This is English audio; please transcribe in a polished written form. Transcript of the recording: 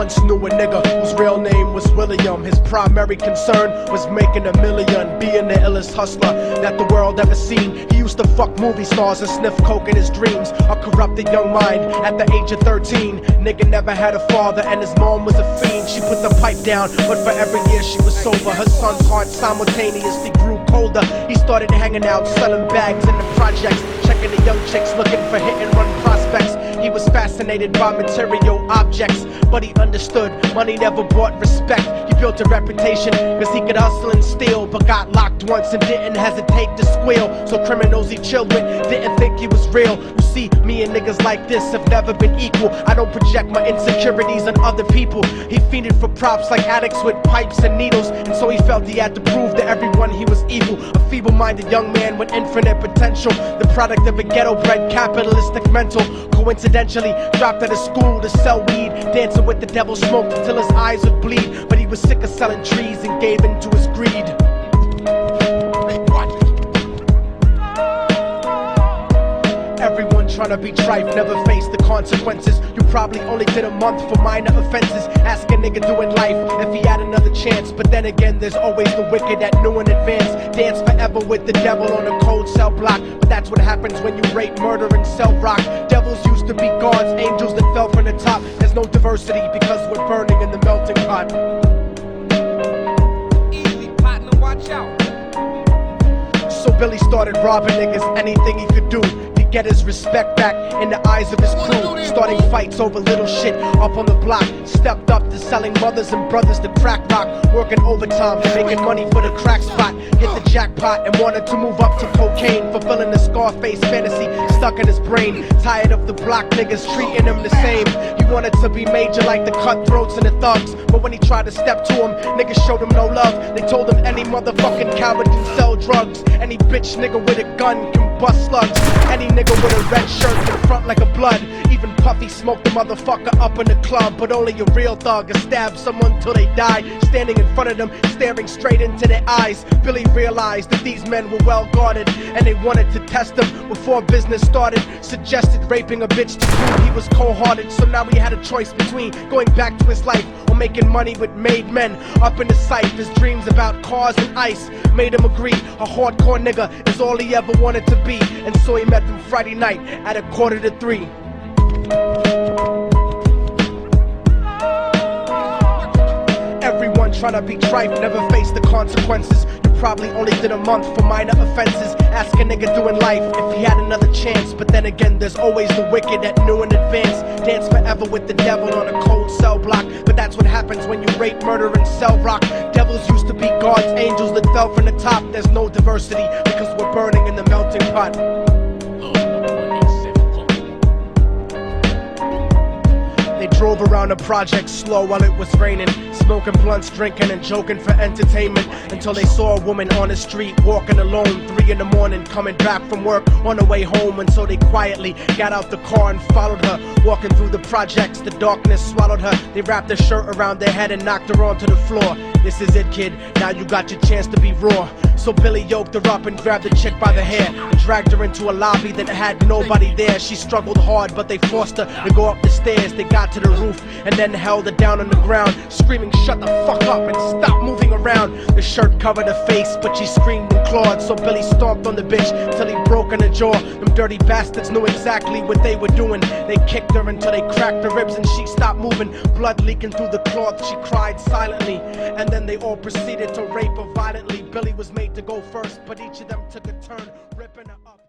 once knew a nigga whose real name was William. His primary concern was making $1 million, being the illest hustler that the world ever seen. He used to fuck movie stars and sniff coke in his dreams. A corrupted young mind at the age of 13. Nigga never had a father and his mom was a fiend. She put the pipe down, but for every year she was sober. Her son's heart simultaneously grew colder. He started hanging out, selling bags in the projects, checking the young chicks looking for hit and run prospects. He was fascinated by material objects, but he understood money never brought respect. He built a reputation cause he could hustle and steal, but got locked once and didn't hesitate to squeal. So criminals he chilled with didn't think he was real. You see, me and niggas like this have never been equal. I don't project my insecurities on other people. He fiended for props like addicts with pipes and needles, and so he felt he had to prove to everyone he was evil. A feeble-minded young man with infinite potential, the product of a ghetto-bred capitalistic mental. Coincidentally dropped out of school to sell weed, dancing with the devil, smoked until his eyes would bleed. But he was sick of selling trees and gave in to his greed. Everyone tryna be trife, never face the consequences. You probably only did a month for minor offenses. Ask a nigga doing life if he had another chance. But then again, there's always the wicked that knew in advance. Dance forever with the devil on a cold cell block. But that's what happens when you rape, murder, and sell rock. Devils used to be gods, angels that fell from the top. There's no diversity because we're burning in the melting pot. Easy, partner, watch out. So Billy started robbing niggas, anything he could do to get his respect back in the eyes of his crew. Starting fights over little shit up on the block. Stepped up to selling mothers and brothers to crack rock. Working overtime, making money for the crack spot. Hit the jackpot and wanted to move up to cocaine. Fulfilling the Scarface fantasy stuck in his brain. Tired of the block niggas treating him the same. He wanted to be major like the cutthroats and the thugs. But when he tried to step to him, niggas showed him no love. They told him any motherfucking coward can sell drugs. Any bitch nigga with a gun can bust slugs. Any nigga with a red shirt can front like a blood. Even Puffy smoked the motherfucker up in the club. But only a real thug can stab someone till they die. Standing in front of them, staring straight into their eyes, Billy realized that these men were well guarded, and they wanted to test him before business started. Suggested raping a bitch to prove he was cold-hearted. So now he had a choice between going back to his life or making money with made men. Up in the sight, his dreams about cars and ice made him agree a hardcore nigga is all he ever wanted to be. And so he met them Friday night at 2:45. Everyone tryna be trife, never face the consequences. You probably only did a month for minor offenses. Ask a nigga doing life if he had another chance. But then again, there's always the wicked that knew in advance. Dance forever with the devil on a cold cell block. But that's what happens when you rape, murder, and sell rock. Devils used to be gods, angels that fell from the top. There's no diversity because we're burning in the melting pot. They drove around the project slow while it was raining, smoking blunts, drinking and joking for entertainment, until they saw a woman on the street walking alone, 3 in the morning, coming back from work on her way home. And so they quietly got out the car and followed her. Walking through the projects, the darkness swallowed her. They wrapped her shirt around their head and knocked her onto the floor. This is it, kid, now you got your chance to be raw. So Billy yoked her up and grabbed the chick by the hair and dragged her into a lobby that had nobody there. She struggled hard, but they forced her to go up the stairs. They got to the roof and then held her down on the ground, screaming, "Shut the fuck up and stop moving around." The shirt covered her face, but she screamed and clawed. So Billy stomped on the bitch till he broke in her jaw. Them dirty bastards knew exactly what they were doing. They kicked her until they cracked her ribs and she stopped moving. Blood leaking through the cloth, she cried silently. And then they all proceeded to rape her violently. Billy was made to go first, but each of them took a turn, ripping her up.